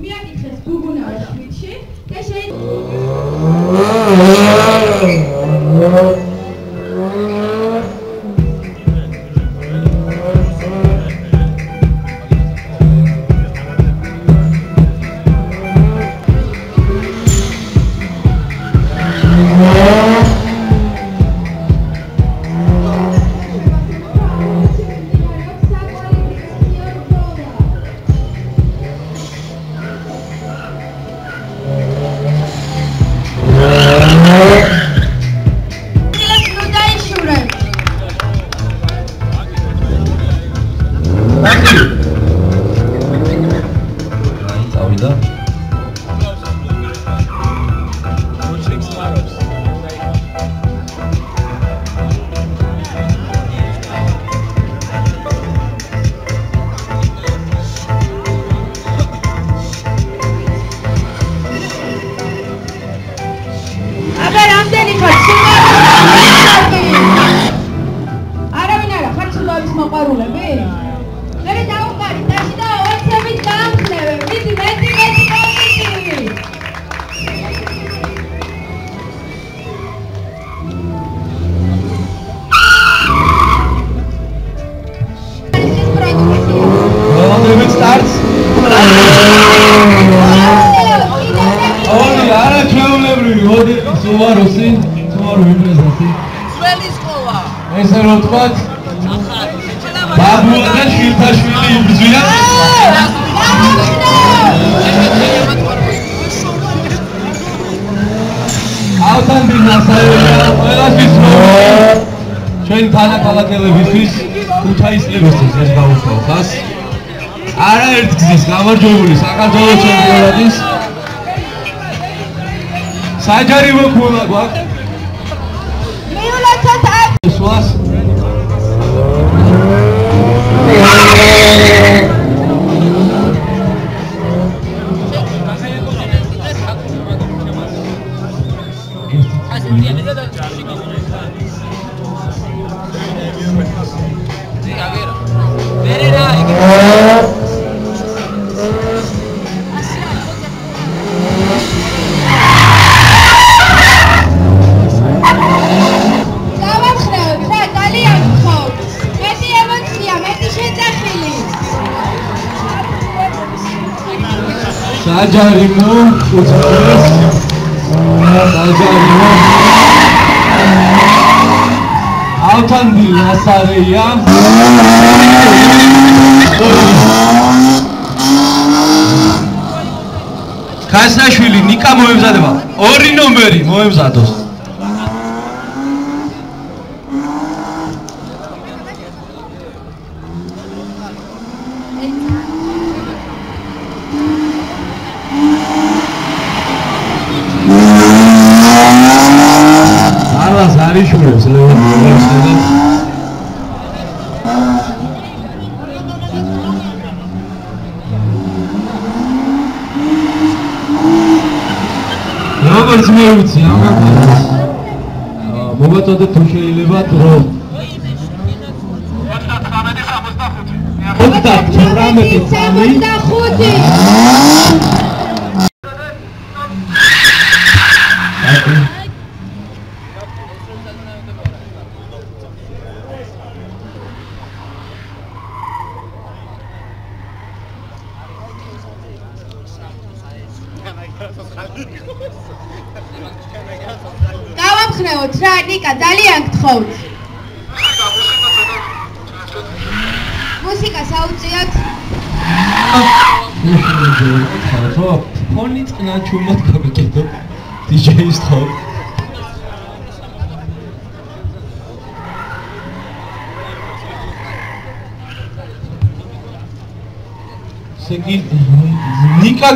მიაკითხეს გუგუნავა შვიდში და გამარჯვებული საქართველოს ჩემპიონატის საჯარივო ქულა გვაქვს მიულაცოთ ასვას საჯარიმო უცხოეს საჯარიმო ავთანდი ასარეია ქასაშვილი ნიკა მოემზადება 2 ნომერი მოემზადოს არიშულებს ლევონს როგორც მე ვიცი ამას მოგაწოდეთ თუ შეიძლება დრო 1965 გავამხნევოთ რა ნიკა ძალიან გთხოვთ მუსიკა საუწიოთ ხო ფონი წნა ჩუმად გავიკეთო დიჯეის ხო სეგი ნიკა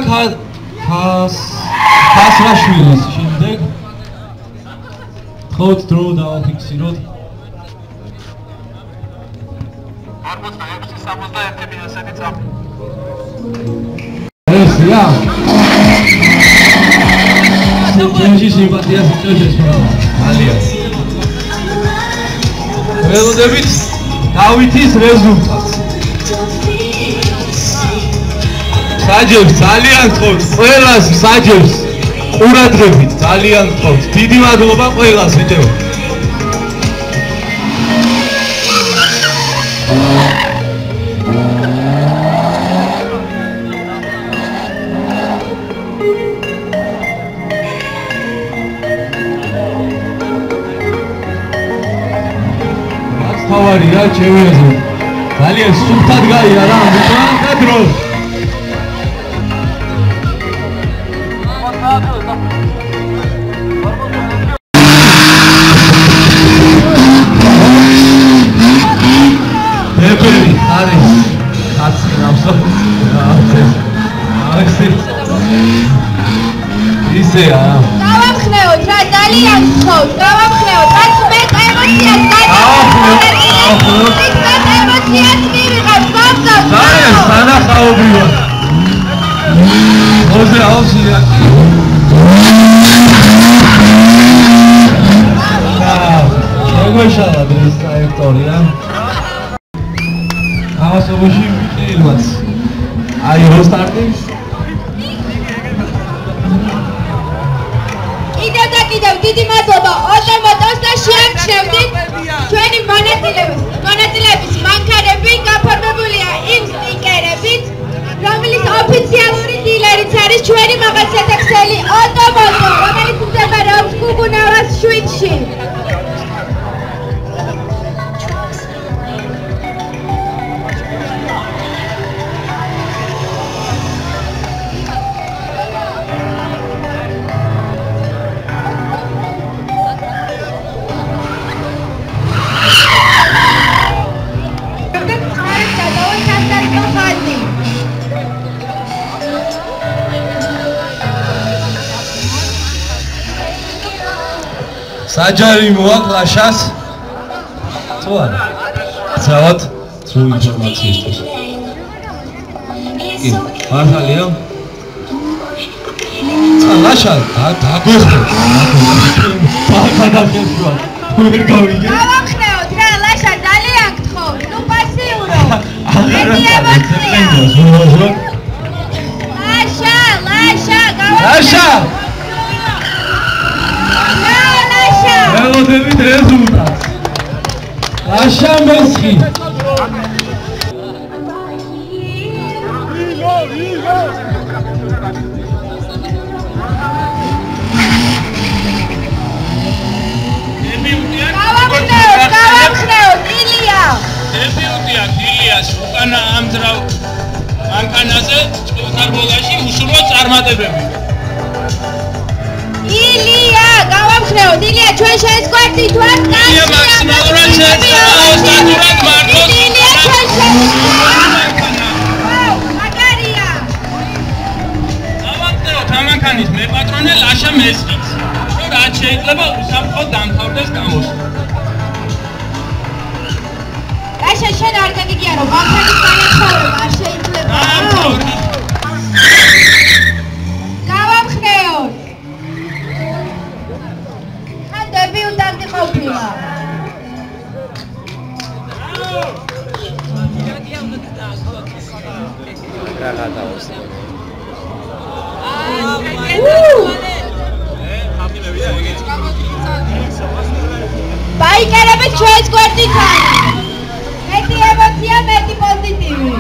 ქასრაშვილის შემდეგ ხოთ დრო დავაფიქსიროთ 46-61 მიასები წამი ესია სიჩენში სიმპათია სიჩენში ძალიან ველოდებით დავითის რეზულტატს საჯებს ძალიან გთხოვთ, ყველას საჯებს ყურადღებით ძალიან გთხოვთ. დიდი მადლობა ყველას ეჭევა. თავარია ჩემეზე. ძალიან სუფთად გაიარა ამიტომ და დრო. ბებერი არის კაცი ნავსო. ისეა. გავამხნევოთ რა ძალიან გთხოვთ, გავამხნევოთ. რაც მეტ ემოციას ემოციას მივიღებ, გავწევთ. ძალიან სანახაობი ვარ. მოზე აუზია. შეგვეშალა ეს ტაექტორია. ამასობაში ვიყილვაც. აი რო სტარტი. კიდევ დიდი მადლობა ოტომოტოს და შეამჩნევდით ჩვენი მონაწილეების მანქანები გაფორმებულია იმ სტიკერებით, რომლის ოფიციალური დილერიც არის ჩვენი მაღაზიათა ქსელი ოტომოტო, რომელიც მდებარეობს გუგუნავას 7-ში. საჯარი მოაკლაშას. თუ არა. ცავად თუ ინფორმაციისთვის. კი, მართალია. ლაშა დაგვეხო. გადაგეშვა. ვერ გავიგე. გავამხნევოთ რა, ლაშა ძალიან გთხოვთ. ნუ პასიურო. მეტი ემოცია. ლაშა, ლაშა. ველოდებით რეზულტატს. ლაშა მოსხი. გავამხნევოთ ილია. დებიუტია ილიას უკანა ამძრავ მანქანაზე წყალთარბოლაში უშუალო წარმატებები. ილია, გავამხნევოთ ილია, ჩვენ შეზგვერდით ვართ. ილია მაქსიმალურად შეეცდება ოსტატურად მარტოს. ილია ჩვენ შეზგვერდით. მაგარია. გავამხნევოთ ამანქანის მეპატრონე ლაშა მესხიც. რომ რაც შეიძლება უსაფრთხოდ დამთავრდეს გამოსვლა. ლაშა შენ არ გაგიგია რომ მანქანის განაცხოვრება არ შეიძლება. გავამხნევოთ. ხან დებიუტანტი ყოფილა. ბაიკერები ჩვენს გვერდით არის. მეტი ემოცია, მეტი პოზიტივი.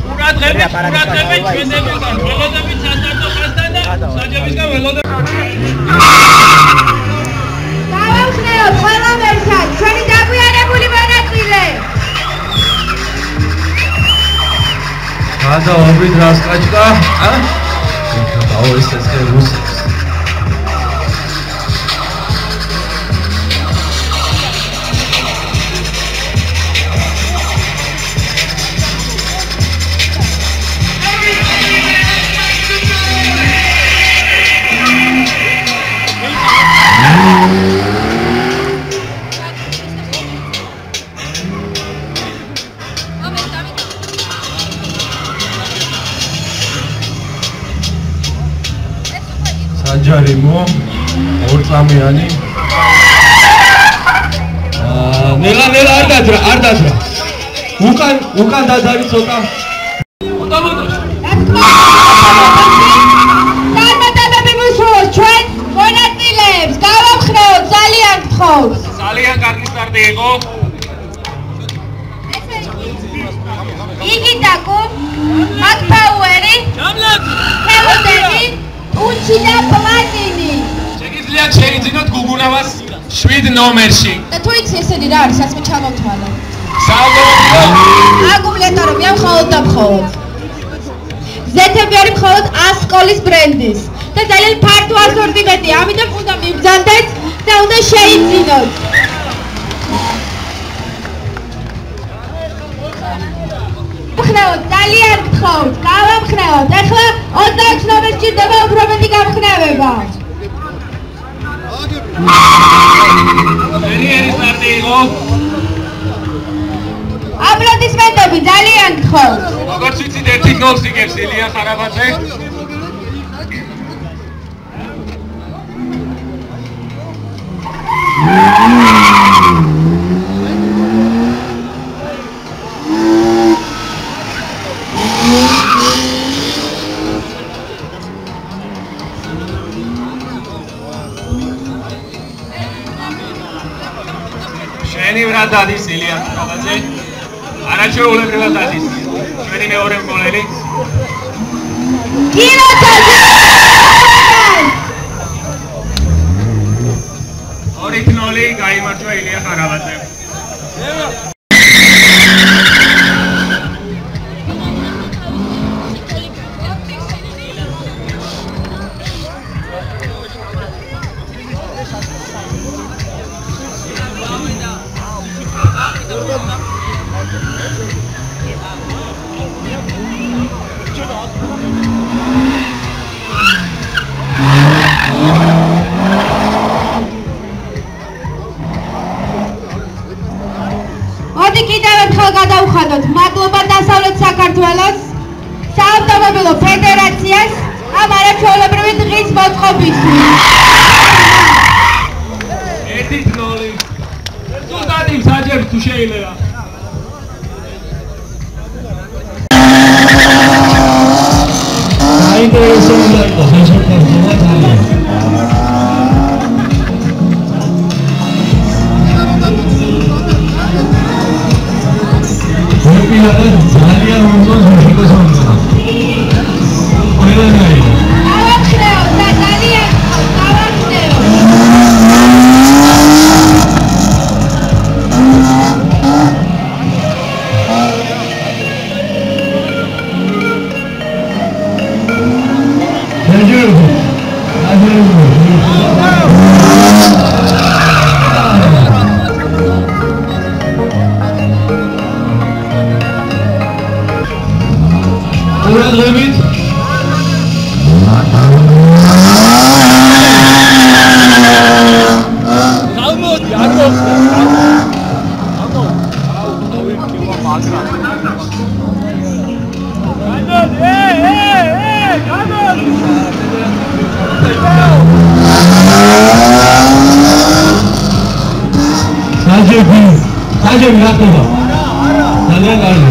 ყურადღებით ჩვენებიდან ველოდებით სასტარტო ხაზთან და საჯებისგან ველოდებით. გავამხნევოთ ყველა ერთად, ჩვენი დაგვიანებული მონაწილე. გადავაბით რასკაჭკა. დაო ეს ესკერუს. საჯარიმო ორწამიანი. ნელა არ დაძრა. უკან დაძარი ცოტა. წარმატებები მუსულოს ჩვენ მონაწილეებს გავამხნევოთ ძალიან გთხოვთ. ძალიან კარგი სტარტი იყო. იგი დაკო მაკფაუერი ჰელოდენი უჩი და პლატინი. შეგიძლიათ შეიძინოთ გუგუნავას 7 ნომერში. და თუ იცი ესენი რა არის, ასე ჩამოვთვალე. საავტომობილო აკუმულატორებია მხოლოდ და მხოლოდ. ზეთები არის მხოლოდ ასკოლის ბრენდის და ძალიან ფართო ასორტიმენტია, ამიტომ უნდა მიბრძანდეთ და უნდა შეიძინოთ. ხნევოთ, ძალიან გთხოვთ, გავამხნევოთ. ახლა 26 ნომერს ჭირდება უფრო მეტი გამხნევება. ძლიერი სტარტი იყო. აპლოდისმენტები ძალიან გთხოვთ. როგორც ვიცით, 1-0 იგებს ილია ხარაბაძე. შენივრად დადის ილია ხარაბაძე. არაჩვეულებრივად დადის ჩვენი მეორე მკვლელი. ორი 0 გაიმარჯვა ილია ხარაბაძე. მოდი კიდევ ერთხელ გადავხადოთ მადლობა დასავლეთ საქართველოს საავტომობილო ფედერაციას ამ არაჩვეულებრივი დღის მოწყობისთვის. 1-0 ზუსტად იმ საჯებს თუ შეიძლება. საინტერესოა იყოს ეს შეხვედრა ძალიან. ძალიან უნდა შეგესწავლოთ. ყველანაირად. გავამხნევოთ და ძალიან გავამხნევოთ. ყურადღებით საჯები რატოა? ძალიან კარგი.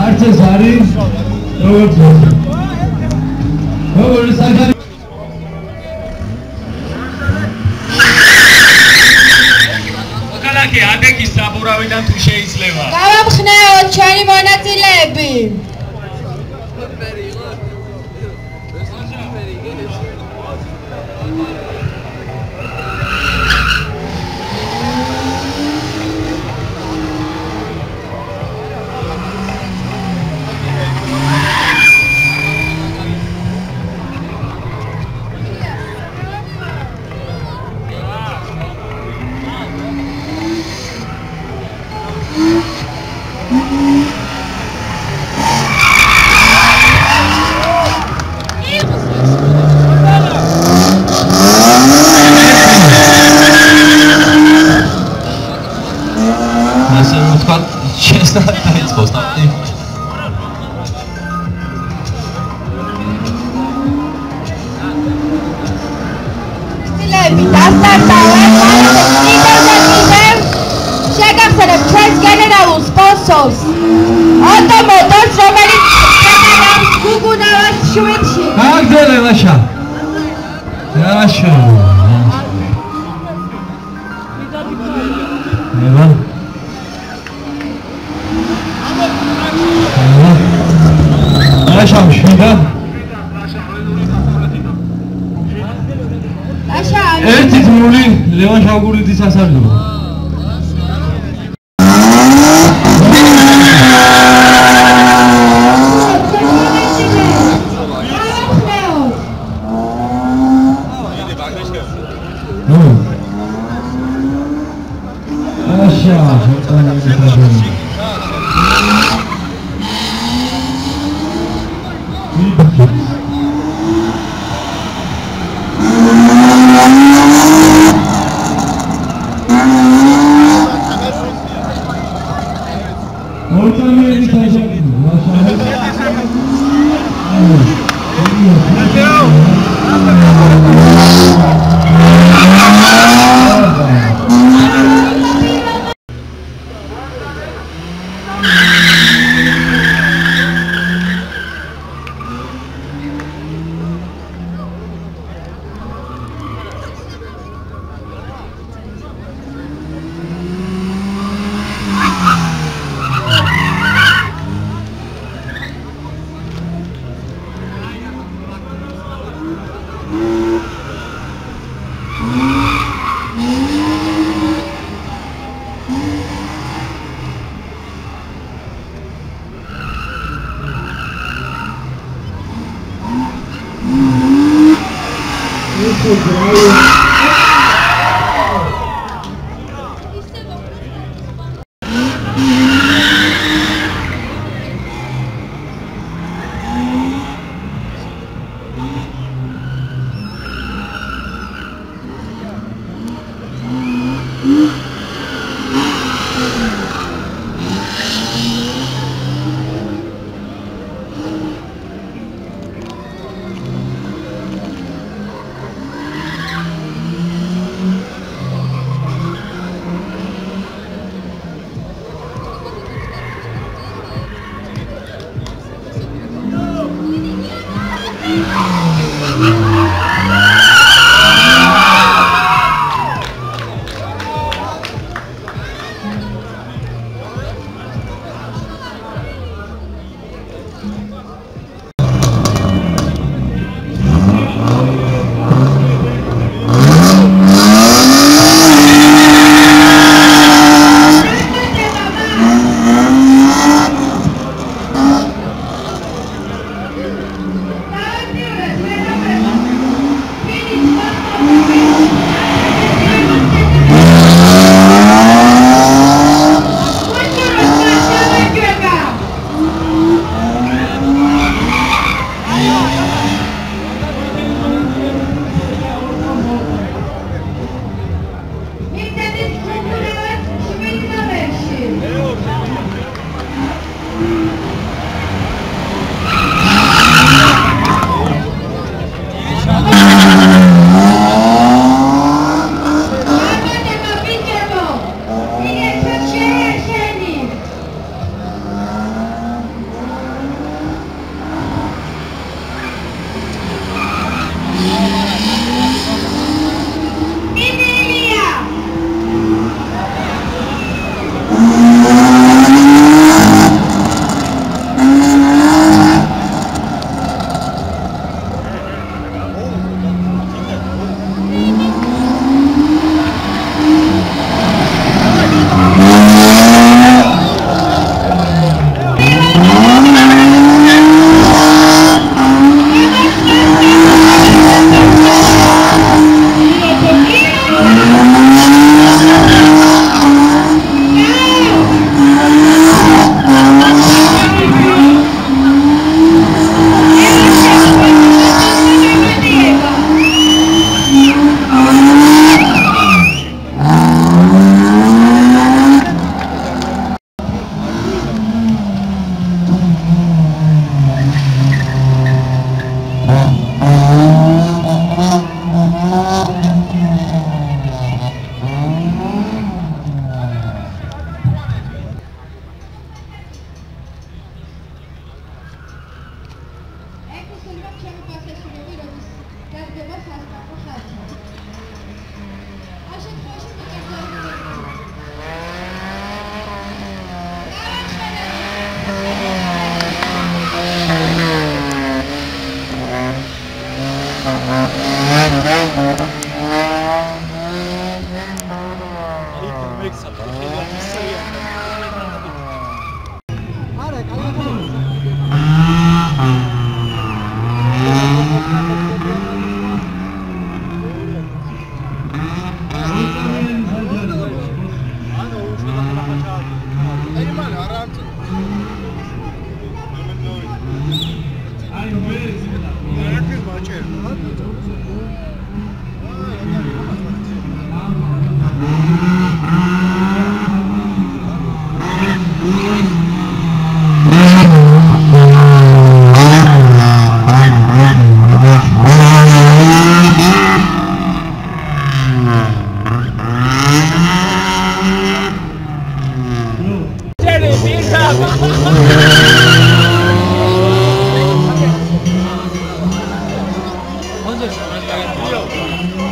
არც ეს არის როგორც საჯარი მოქალაქე ადეკის საბურავიდან თუ შეიძლება. გავამხნევოთ ჩვენი მონაწილეები. გახსოვს ოტო მოტორს რომელიც ეკანავს გუგუნავას შვიდში გაგზელე ლაშა ევა ლაშა შვიდა ლაშა ერთი ძმული ლევან შავგურიძის ასარგებლო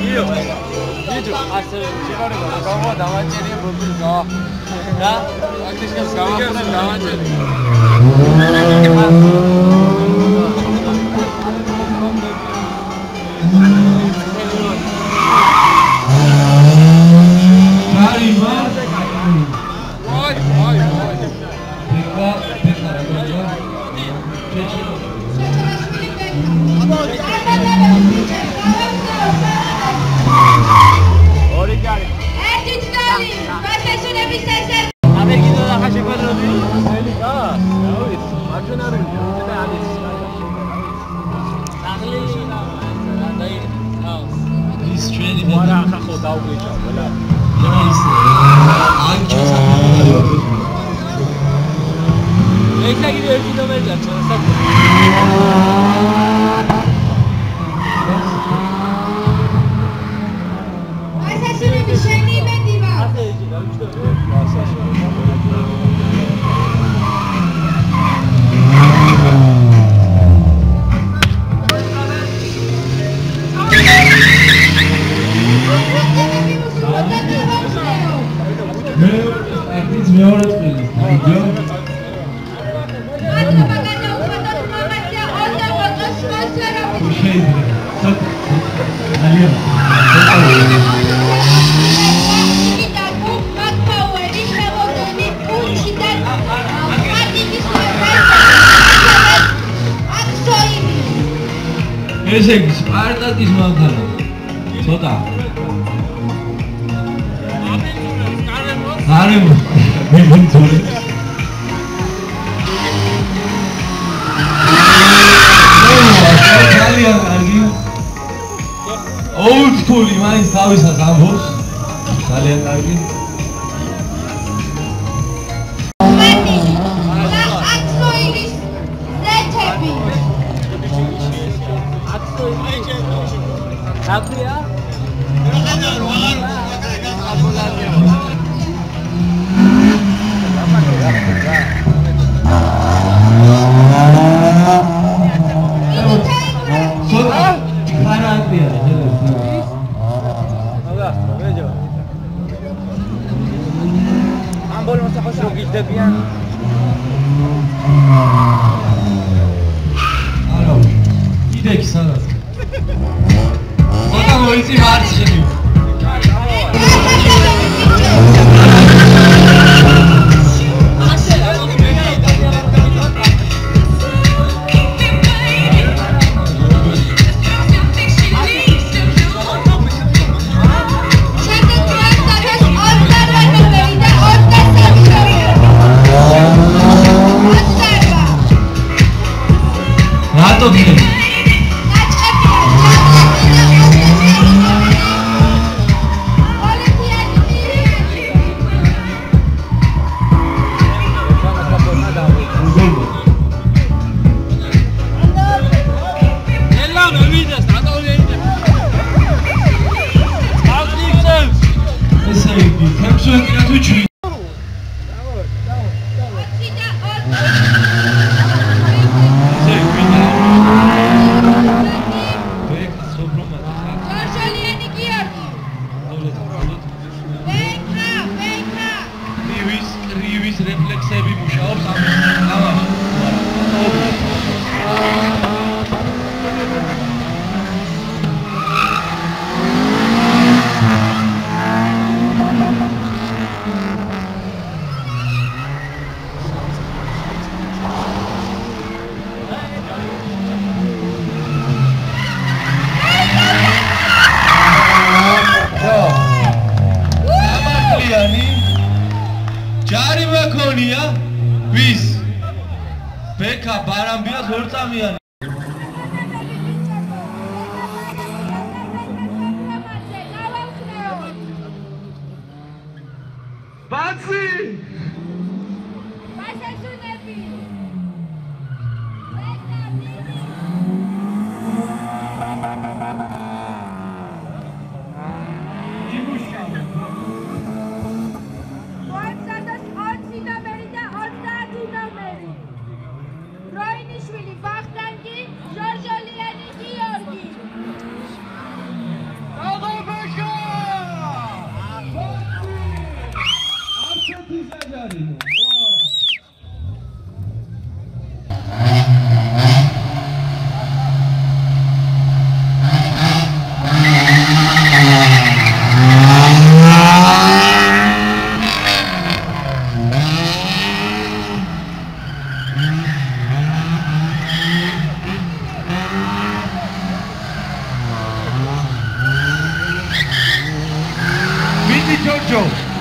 Ijo, asal cipari kamu dawan ceri betul kau. Ya, aktifkan kamu dawan ceri. ესე იგი სპარტაკის მანქანა ცოტა გარემო მიგიწოდი ძალიან კარგი old school-ი მაინც თავისას ამბობს ძალიან კარგი Sabria? Isi marchini. Rato bile. ჯარი მაქონია ვის ბექა ბარამბიას ვერ წამიანი ბაცი ბაშაშუნები Roinișvili, Bogdan ბიჭო.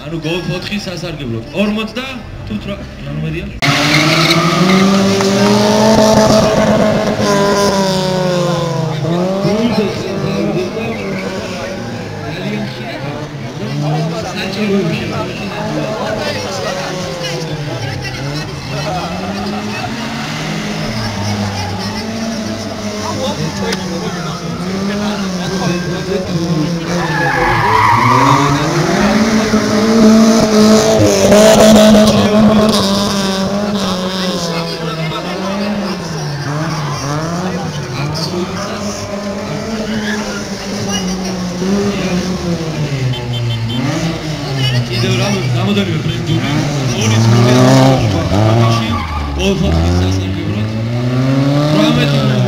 ანუ გოლფ 4 სასარგებლოდ 40 და თუ ნომერია კიდევ რამოდენიმე პრეზიდენტი ორი წუთი ამაში ოთხის სასარგებლოდ 18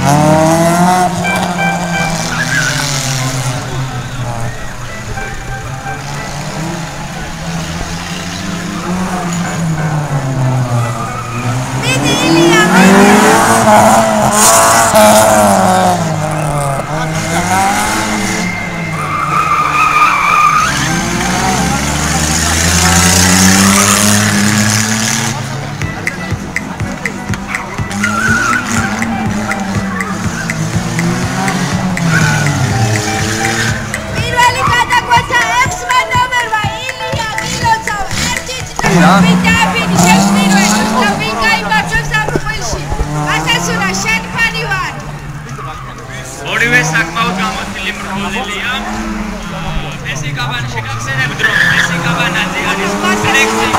Oh რა. ვიტაფინი შეშნირვე და ვინ გაიმარჯვებს ამ წყვილში. გასასუნა შენ ფანი ვარ. ორივე საკმაოდ გამოთვლილი მრგოლელია. ესე კაბანი შეგახსენებთ რომ ესე კაბანაძე არის სელექციის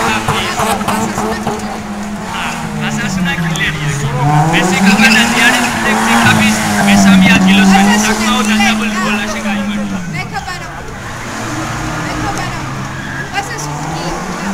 გასასუნა კილერია. ესე კაბანაძე არის სელექციის კაპის მესამე ადგილოსანი საკმაოდ დაბოლ ბოლაში გაიმარჯვა. მეკაბანა. გასასუნა კილერია.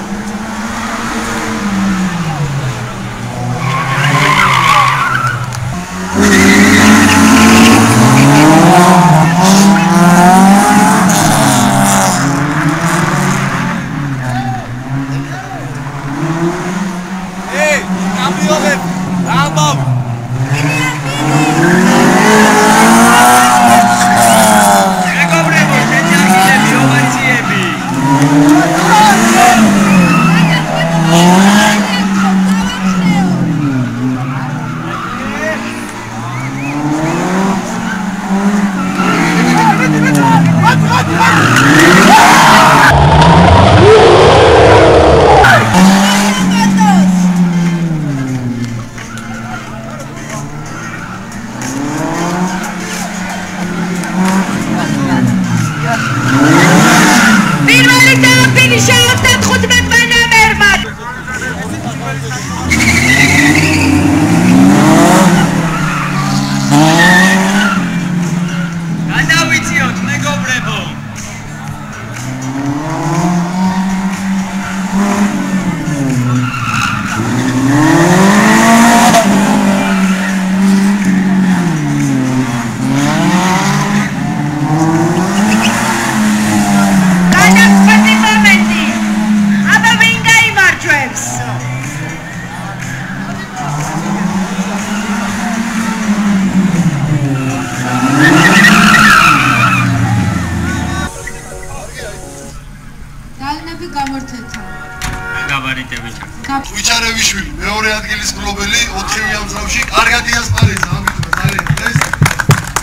ვიჩარევიშვილი მეორე ადგილის მფლობელი 4-ვე ამძრავში კარგად იასპარეზა ამიტომ ძალიან ეს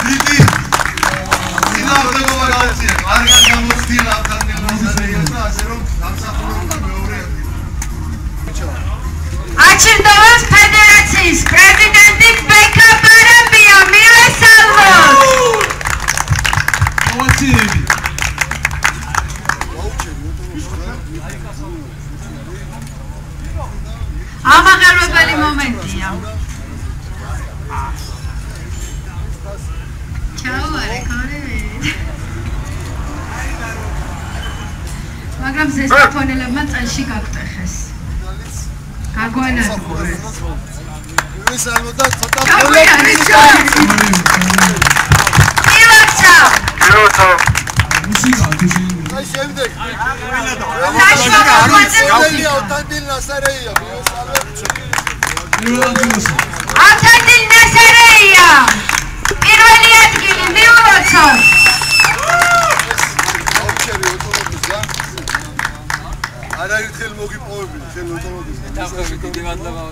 დიდი ძინავდება გაუწია კარგად გამოცდილა ადგილას და ასე რომ დამსახურებული მეორე ადგილი აჩერდოვას ფედერაციის პრეზიდენტი ბეკა ბარაბია მიესალმოს მოაჩერები ამაღელვებელი მომენტია. ჩაუარე ქორები. მაგრამ ზესტაფონელებმა წელში გაგტეხეს. გაგვანადგურეს. ეს ალბათ ცოტა მუსიკა თუ აი შემდეგ ავთანდილ ნასარეია ავთანდილ ნასარეია პირველი ადგილი მიულოცოთ არაერთხელ მოგიპოვებდი შენ ოტომობილს დაფრები დიდი მადლობა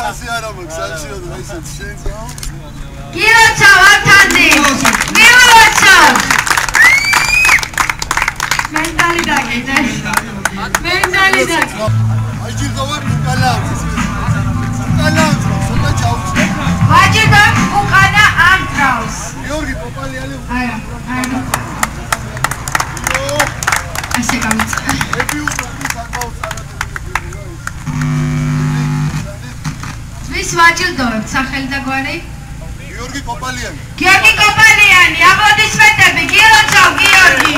ასე არა მაქვს სამშიოდო ისეთ შენ გილოცავ ავთანდილ მიულოცოთ მენტალი დაგიდე მენტალი დაგიდე აიჯილდოვებ უკანავს სულ ჩაუწე ვაჯიდობ უკანა ამძრავს გიორგი პოპალიანი არა ასე გამიწყდა ეპი უკანის საკმაოდ ვის ვაჯილდოვებთ სახელი და გვარი გიორგი პოპალიანი გიორგი კოპალიანი აპლოდისმენტები გილოცავ გიორგი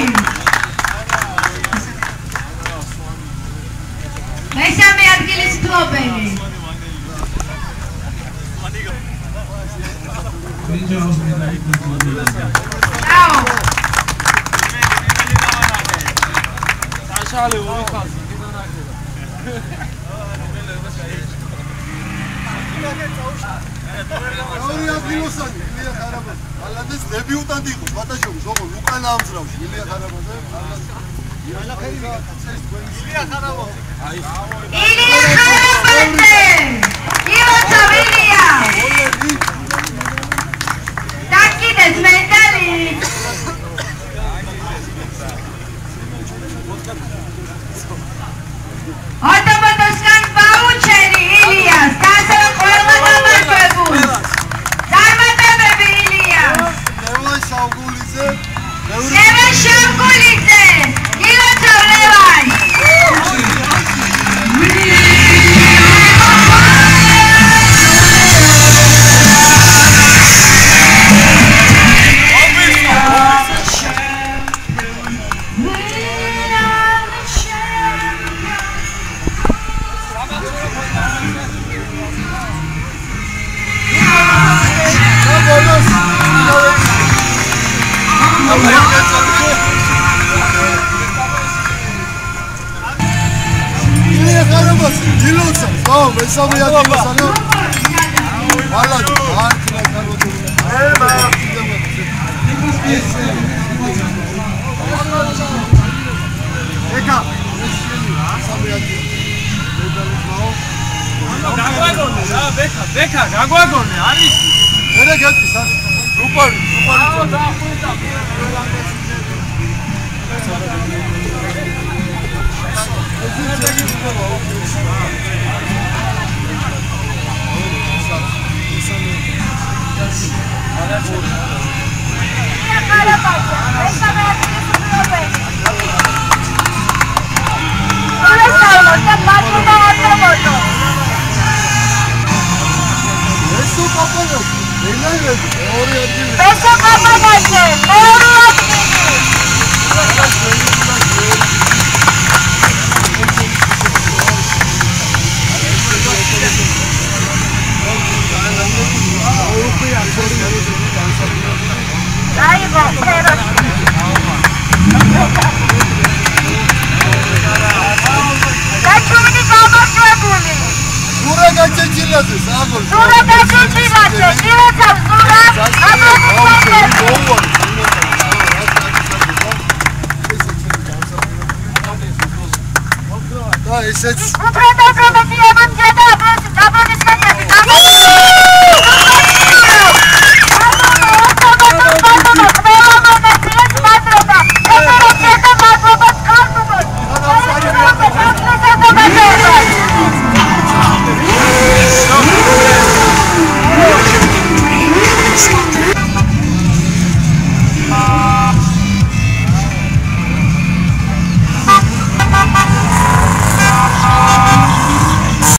მესამე ადგილის მფლობელი აუ საშალე ორი ხაზი ორი ადგილოსანი ილია ხარაბაძე ალადეს დებიუტანტი იყო ბატაშოვის ოღონდ უკანა ამძრავში ილია ხარაბაძე ილია ხარაბაძე ილია ხარაბაძე გილოცავ ილია დაკიდეს მენტალი ილია ხარაბაძე დილოცა ხო მესამე ადგილსანო მალად არქნა ეკა მესამე ადგილი გაგვაგონე რა ბექა გაგვაგონე არის მერე გეტყვის არ რუპარი ესეც უბრალოდ